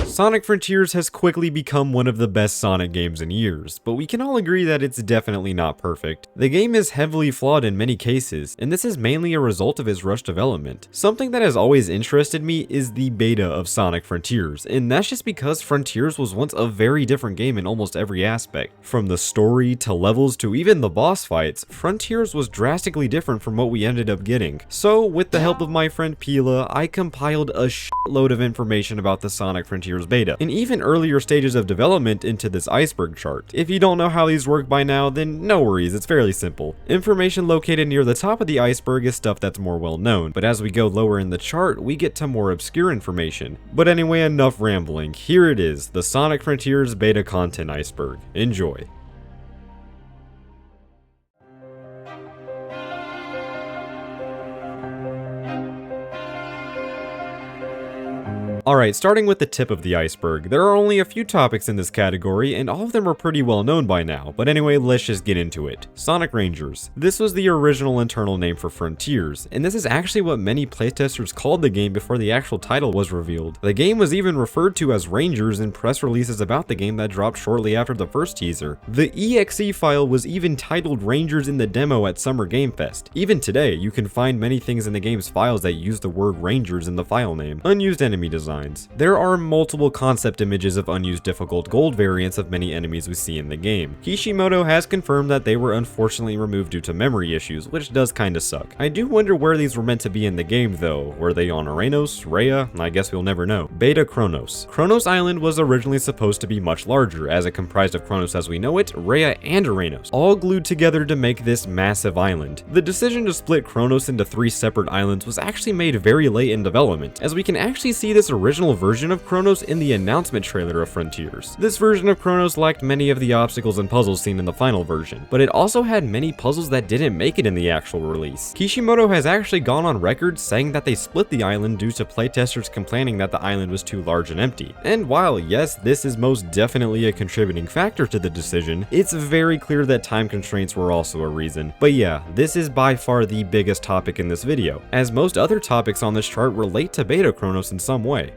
Sonic Frontiers has quickly become one of the best Sonic games in years, but we can all agree that it's definitely not perfect. The game is heavily flawed in many cases, and this is mainly a result of its rushed development. Something that has always interested me is the beta of Sonic Frontiers, and that's just because Frontiers was once a very different game in almost every aspect. From the story, to levels, to even the boss fights, Frontiers was drastically different from what we ended up getting. So, with the help of my friend Pila, I compiled a shitload of information about the Sonic Frontiers beta, and even earlier stages of development into this Iceberg chart. If you don't know how these work by now, then no worries, it's fairly simple. Information located near the top of the iceberg is stuff that's more well known, but as we go lower in the chart, we get to more obscure information. But anyway, enough rambling, here it is, the Sonic Frontiers beta content iceberg. Enjoy. Alright, starting with the tip of the iceberg, there are only a few topics in this category, and all of them are pretty well known by now, but anyway, let's just get into it. Sonic Rangers. This was the original internal name for Frontiers, and this is actually what many playtesters called the game before the actual title was revealed. The game was even referred to as Rangers in press releases about the game that dropped shortly after the first teaser. The EXE file was even titled Rangers in the demo at Summer Game Fest. Even today, you can find many things in the game's files that use the word Rangers in the file name. Unused enemy design. There are multiple concept images of unused difficult gold variants of many enemies we see in the game. Kishimoto has confirmed that they were unfortunately removed due to memory issues, which does kinda suck. I do wonder where these were meant to be in the game though. Were they on Kronos, Rhea? I guess we'll never know. Beta Kronos. Kronos Island was originally supposed to be much larger, as it comprised of Kronos as we know it, Rhea, and Kronos, all glued together to make this massive island. The decision to split Kronos into 3 separate islands was actually made very late in development, as we can actually see this original version of Kronos in the announcement trailer of Frontiers. This version of Kronos lacked many of the obstacles and puzzles seen in the final version, but it also had many puzzles that didn't make it in the actual release. Kishimoto has actually gone on record saying that they split the island due to playtesters complaining that the island was too large and empty. And while yes, this is most definitely a contributing factor to the decision, it's very clear that time constraints were also a reason. But yeah, this is by far the biggest topic in this video, as most other topics on this chart relate to Beta Kronos in some way.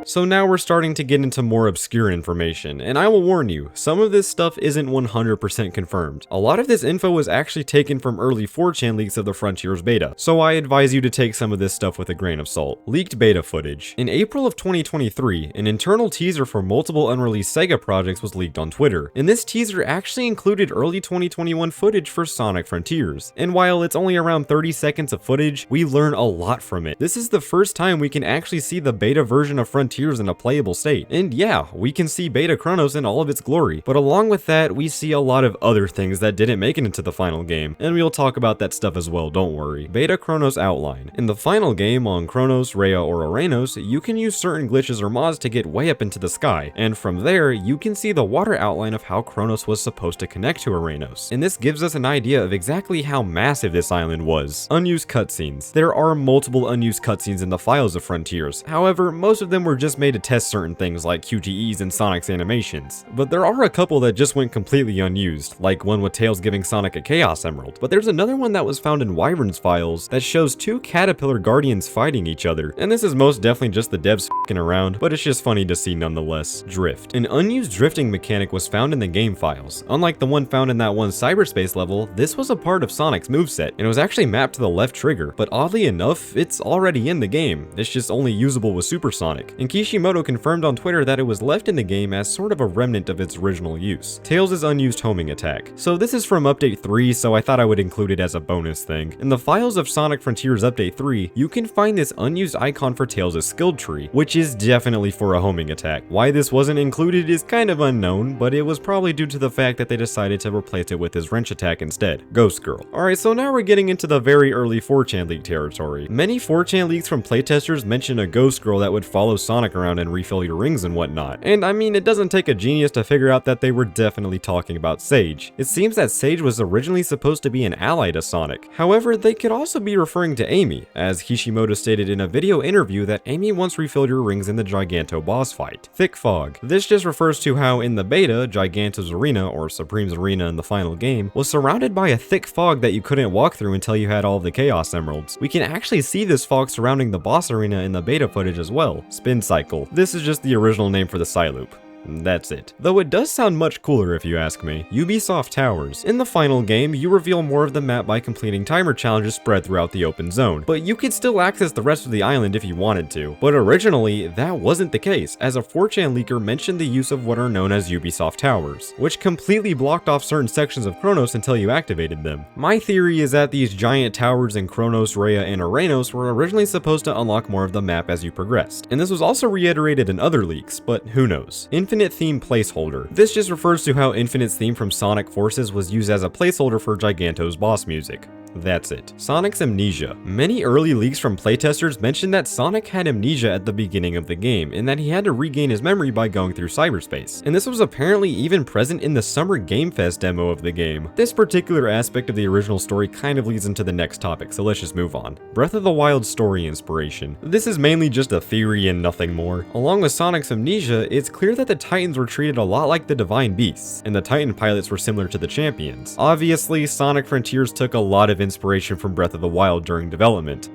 So now we're starting to get into more obscure information, and I will warn you, some of this stuff isn't 100% confirmed. A lot of this info was actually taken from early 4chan leaks of the Frontiers beta, so I advise you to take some of this stuff with a grain of salt. Leaked beta footage. In April of 2023, an internal teaser for multiple unreleased Sega projects was leaked on Twitter, and this teaser actually included early 2021 footage for Sonic Frontiers. And while it's only around 30 seconds of footage, we learn a lot from it. This is the first time we can actually see the beta version of Frontiers in a playable state. And yeah, we can see Beta Kronos in all of its glory, but along with that, we see a lot of other things that didn't make it into the final game, and we'll talk about that stuff as well, don't worry. Beta Kronos outline. In the final game on Kronos, Rhea, or Kronos, you can use certain glitches or mods to get way up into the sky, and from there, you can see the water outline of how Kronos was supposed to connect to Kronos, and this gives us an idea of exactly how massive this island was. Unused cutscenes. There are multiple unused cutscenes in the files of Frontiers, however, most of them were just made to test certain things like QTEs and Sonic's animations, but there are a couple that just went completely unused, like one with Tails giving Sonic a Chaos Emerald. But there's another one that was found in Wyvern's files that shows 2 Caterpillar Guardians fighting each other, and this is most definitely just the devs f***ing around, but it's just funny to see nonetheless. Drift. An unused drifting mechanic was found in the game files. Unlike the one found in that one cyberspace level, this was a part of Sonic's moveset, and it was actually mapped to the left trigger, but oddly enough, it's already in the game. It's just only usable with Super Sonic. And Kishimoto confirmed on Twitter that it was left in the game as sort of a remnant of its original use. Tails' unused homing attack. So this is from Update 3, so I thought I would include it as a bonus thing. In the files of Sonic Frontiers Update 3, you can find this unused icon for Tails' skilled tree, which is definitely for a homing attack. Why this wasn't included is kind of unknown, but it was probably due to the fact that they decided to replace it with his wrench attack instead. Ghost Girl. Alright, so now we're getting into the very early 4chan leak territory. Many 4chan leaks from playtesters mention a Ghost Girl that would follow Sonic Sonic around and refill your rings and whatnot. And I mean, it doesn't take a genius to figure out that they were definitely talking about Sage. It seems that Sage was originally supposed to be an ally to Sonic. However, they could also be referring to Amy, as Hishimoto stated in a video interview that Amy once refilled your rings in the Giganto boss fight. Thick Fog. This just refers to how in the beta, Giganto's arena, or Supreme's arena in the final game, was surrounded by a thick fog that you couldn't walk through until you had all of the Chaos Emeralds. We can actually see this fog surrounding the boss arena in the beta footage as well. Spin Cycle. This is just the original name for the Psyloop. That's it. Though it does sound much cooler if you ask me. Ubisoft Towers. In the final game, you reveal more of the map by completing timer challenges spread throughout the open zone, but you could still access the rest of the island if you wanted to. But originally, that wasn't the case, as a 4chan leaker mentioned the use of what are known as Ubisoft Towers, which completely blocked off certain sections of Kronos until you activated them. My theory is that these giant towers in Kronos, Rhea, and Uranus were originally supposed to unlock more of the map as you progressed, and this was also reiterated in other leaks, but who knows. Infinite Theme Placeholder. This just refers to how Infinite's theme from Sonic Forces was used as a placeholder for Giganto's boss music. That's it. Sonic's amnesia. Many early leaks from playtesters mentioned that Sonic had amnesia at the beginning of the game, and that he had to regain his memory by going through cyberspace. And this was apparently even present in the Summer Game Fest demo of the game. This particular aspect of the original story kind of leads into the next topic, so let's just move on. Breath of the Wild story inspiration. This is mainly just a theory and nothing more. Along with Sonic's amnesia, it's clear that the Titans were treated a lot like the Divine Beasts, and the Titan pilots were similar to the champions. Obviously, Sonic Frontiers took a lot of inspiration from Breath of the Wild during development.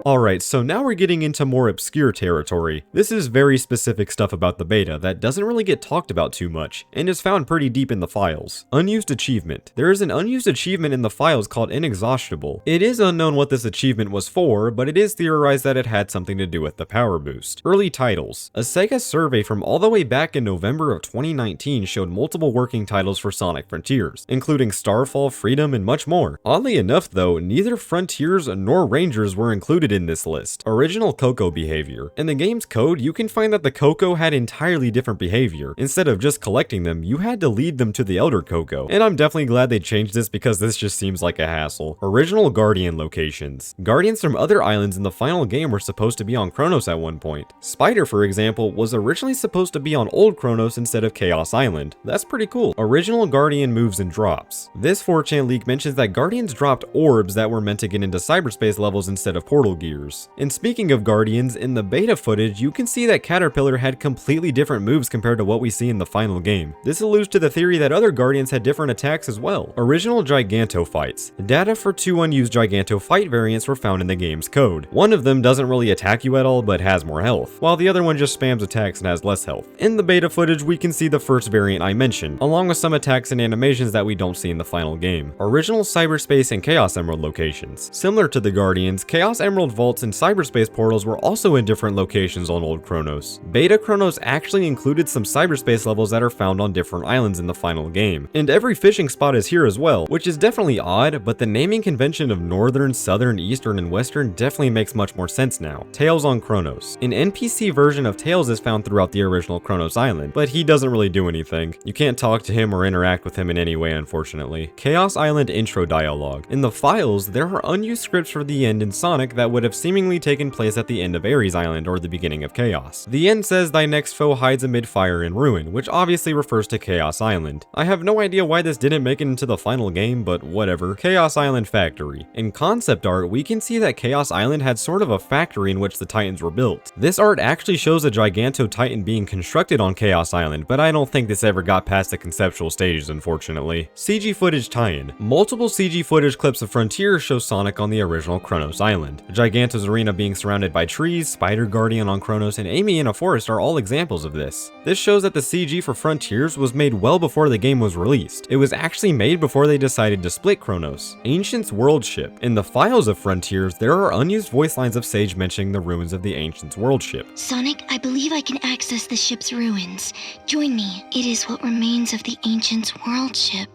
Alright, so now we're getting into more obscure territory. This is very specific stuff about the beta that doesn't really get talked about too much, and is found pretty deep in the files. Unused achievement. There is an unused achievement in the files called Inexhaustible. It is unknown what this achievement was for, but it is theorized that it had something to do with the power boost. Early titles. A Sega survey from all the way back in November of 2019 showed multiple working titles for Sonic Frontiers, including Starfall, Freedom, and much more. Oddly enough though, neither Frontiers nor Rangers were included in this list. Original Coco behavior. In the game's code, you can find that the Coco had entirely different behavior. Instead of just collecting them, you had to lead them to the Elder Coco. And I'm definitely glad they changed this because this just seems like a hassle. Original Guardian locations. Guardians from other islands in the final game were supposed to be on Kronos at one point. Spider, for example, was originally supposed to be on Old Kronos instead of Chaos Island. That's pretty cool. Original Guardian moves and drops. This 4chan leak mentions that Guardians dropped orbs that were meant to get into cyberspace levels instead of portal gears. And speaking of Guardians, in the beta footage, you can see that Caterpillar had completely different moves compared to what we see in the final game. This alludes to the theory that other Guardians had different attacks as well. Original Giganto fights. Data for 2 unused Giganto fight variants were found in the game's code. One of them doesn't really attack you at all, but has more health, while the other one just spams attacks and has less health. In the beta footage, we can see the first variant I mentioned, along with some attacks and animations that we don't see in the final game. Original Cyberspace and Chaos Emerald locations. Similar to the Guardians, Chaos Emerald vaults and cyberspace portals were also in different locations on Old Kronos. Beta Kronos actually included some cyberspace levels that are found on different islands in the final game. And every fishing spot is here as well, which is definitely odd, but the naming convention of Northern, Southern, Eastern, and Western definitely makes much more sense now. Tails on Kronos. An NPC version of Tails is found throughout the original Kronos Island, but he doesn't really do anything. You can't talk to him or interact with him in any way, unfortunately. Chaos Island intro dialogue. In the files, there are unused scripts for the end in Sonic that would have seemingly taken place at the end of Ares Island or the beginning of Chaos. The end says thy next foe hides amid fire and ruin, which obviously refers to Chaos Island. I have no idea why this didn't make it into the final game, but whatever. Chaos Island Factory. In concept art, we can see that Chaos Island had sort of a factory in which the Titans were built. This art actually shows a Giganto Titan being constructed on Chaos Island, but I don't think this ever got past the conceptual stages, unfortunately. CG footage tie-in. Multiple CG footage clips of Frontiers show Sonic on the original Kronos Island. Giganto's arena being surrounded by trees, Spider Guardian on Kronos, and Amy in a forest are all examples of this. This shows that the CG for Frontiers was made well before the game was released. It was actually made before they decided to split Kronos. Ancient's Worldship. In the files of Frontiers, there are unused voice lines of Sage mentioning the ruins of the Ancient's Worldship. Sonic, I believe I can access the ship's ruins. Join me. It is what remains of the Ancient's Worldship.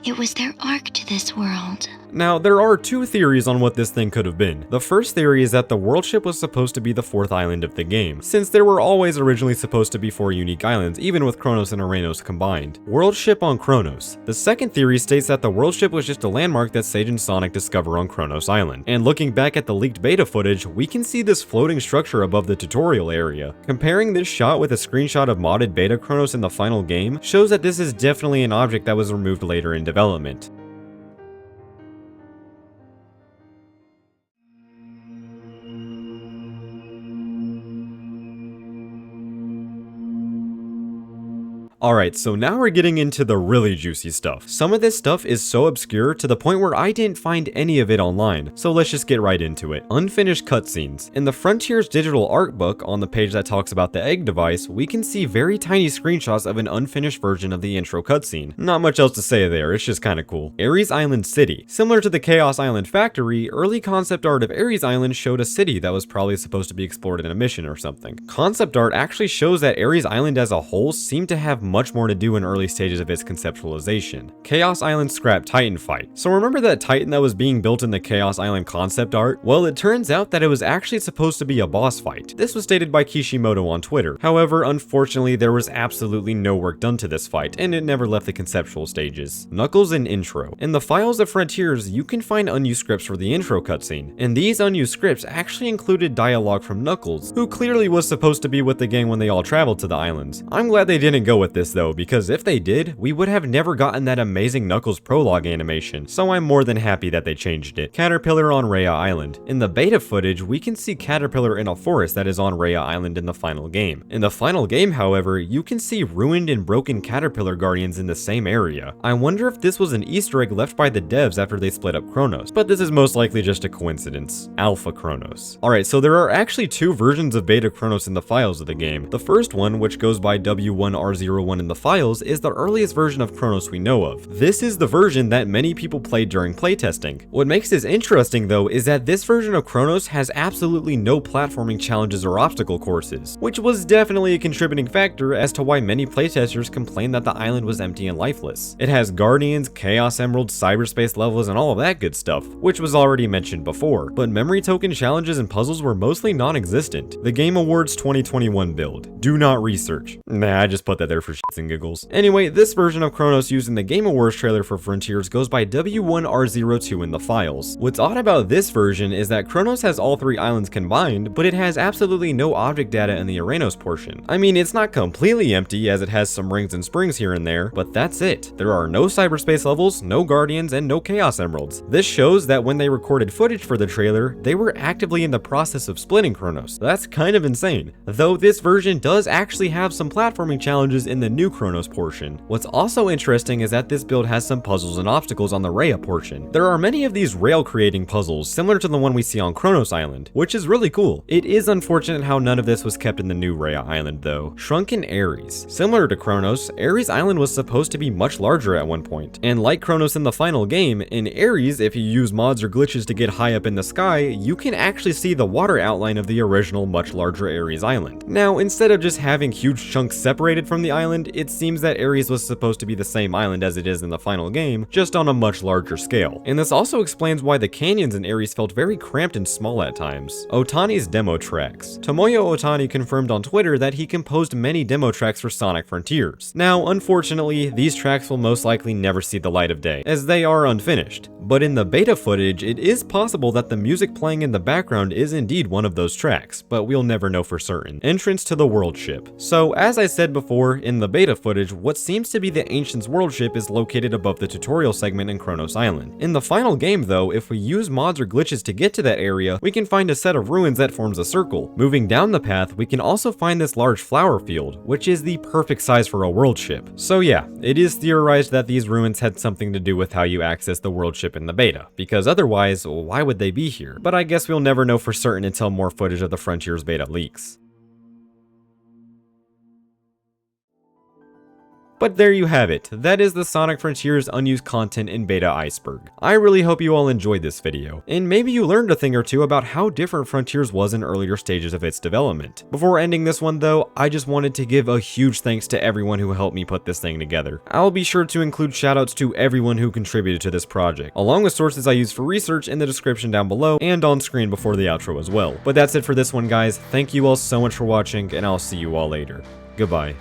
It was their arc to this world. Now, there are two theories on what this thing could have been. The first theory is that the Worldship was supposed to be the fourth island of the game, since there were always originally supposed to be 4 unique islands, even with Kronos and Uranus combined. Worldship on Kronos. The second theory states that the Worldship was just a landmark that Sage and Sonic discover on Kronos Island. And looking back at the leaked beta footage, we can see this floating structure above the tutorial area. Comparing this shot with a screenshot of modded beta Kronos in the final game shows that this is definitely an object that was removed later in development. Alright, so now we're getting into the really juicy stuff. Some of this stuff is so obscure to the point where I didn't find any of it online, so let's just get right into it. Unfinished cutscenes. In the Frontiers digital Artbook, on the page that talks about the egg device, we can see very tiny screenshots of an unfinished version of the intro cutscene. Not much else to say there, it's just kinda cool. Ares Island City. Similar to the Chaos Island Factory, early concept art of Ares Island showed a city that was probably supposed to be explored in a mission or something. Concept art actually shows that Ares Island as a whole seemed to have much more to do in early stages of its conceptualization. Chaos Island Scrap Titan Fight. So remember that Titan that was being built in the Chaos Island concept art? Well, it turns out that it was actually supposed to be a boss fight. This was stated by Kishimoto on Twitter. However, unfortunately, there was absolutely no work done to this fight, and it never left the conceptual stages. Knuckles in Intro. In the files of Frontiers, you can find unused scripts for the intro cutscene, and these unused scripts actually included dialogue from Knuckles, who clearly was supposed to be with the gang when they all traveled to the islands. I'm glad they didn't go with this though, because if they did, we would have never gotten that amazing Knuckles prologue animation, so I'm more than happy that they changed it. Caterpillar on Rhea Island. In the beta footage, we can see Caterpillar in a forest that is on Rhea Island in the final game. In the final game, however, you can see ruined and broken Caterpillar guardians in the same area. I wonder if this was an Easter egg left by the devs after they split up Kronos, but this is most likely just a coincidence. Alpha Kronos. Alright, so there are actually 2 versions of beta Kronos in the files of the game. The first one, which goes by W1R01 in the files, is the earliest version of Kronos we know of. This is the version that many people played during playtesting. What makes this interesting though is that this version of Kronos has absolutely no platforming challenges or obstacle courses, which was definitely a contributing factor as to why many playtesters complained that the island was empty and lifeless. It has guardians, chaos emeralds, cyberspace levels, and all of that good stuff, which was already mentioned before, but memory token challenges and puzzles were mostly non-existent. The Game Awards 2021 build. Do not research. Nah, I just put that there for shits and giggles. Anyway, this version of Kronos used in the Game Awards trailer for Frontiers goes by W1R02 in the files. What's odd about this version is that Kronos has all 3 islands combined, but it has absolutely no object data in the Uranus portion. I mean, it's not completely empty as it has some rings and springs here and there, but that's it. There are no cyberspace levels, no guardians, and no chaos emeralds. This shows that when they recorded footage for the trailer, they were actively in the process of splitting Kronos. That's kind of insane. Though this version does actually have some platforming challenges in the new Kronos portion. What's also interesting is that this build has some puzzles and obstacles on the Rhea portion. There are many of these rail creating puzzles similar to the one we see on Kronos Island, which is really cool. It is unfortunate how none of this was kept in the new Rhea Island though. Shrunken Ares. Similar to Kronos, Ares Island was supposed to be much larger at one point, and like Kronos in the final game, in Ares, if you use mods or glitches to get high up in the sky, you can actually see the water outline of the original much larger Ares Island. Now, instead of just having huge chunks separated from the island, it seems that Ares was supposed to be the same island as it is in the final game, just on a much larger scale. And this also explains why the canyons in Ares felt very cramped and small at times. Otani's demo tracks. Tomoyo Otani confirmed on Twitter that he composed many demo tracks for Sonic Frontiers. Now, unfortunately, these tracks will most likely never see the light of day, as they are unfinished. But in the beta footage, it is possible that the music playing in the background is indeed one of those tracks, but we'll never know for certain. Entrance to the Worldship. So, as I said before, in the beta footage, what seems to be the Ancient's Worldship is located above the tutorial segment in Kronos Island. In the final game though, if we use mods or glitches to get to that area, we can find a set of ruins that forms a circle. Moving down the path, we can also find this large flower field, which is the perfect size for a Worldship. So yeah, it is theorized that these ruins had something to do with how you access the Worldship in the beta, because otherwise, why would they be here? But I guess we'll never know for certain until more footage of the Frontiers beta leaks. But there you have it. That is the Sonic Frontiers unused content in beta Iceberg. I really hope you all enjoyed this video, and maybe you learned a thing or two about how different Frontiers was in earlier stages of its development. Before ending this one though, I just wanted to give a huge thanks to everyone who helped me put this thing together. I'll be sure to include shoutouts to everyone who contributed to this project, along with sources I used for research in the description down below and on screen before the outro as well. But that's it for this one, guys. Thank you all so much for watching, and I'll see you all later. Goodbye.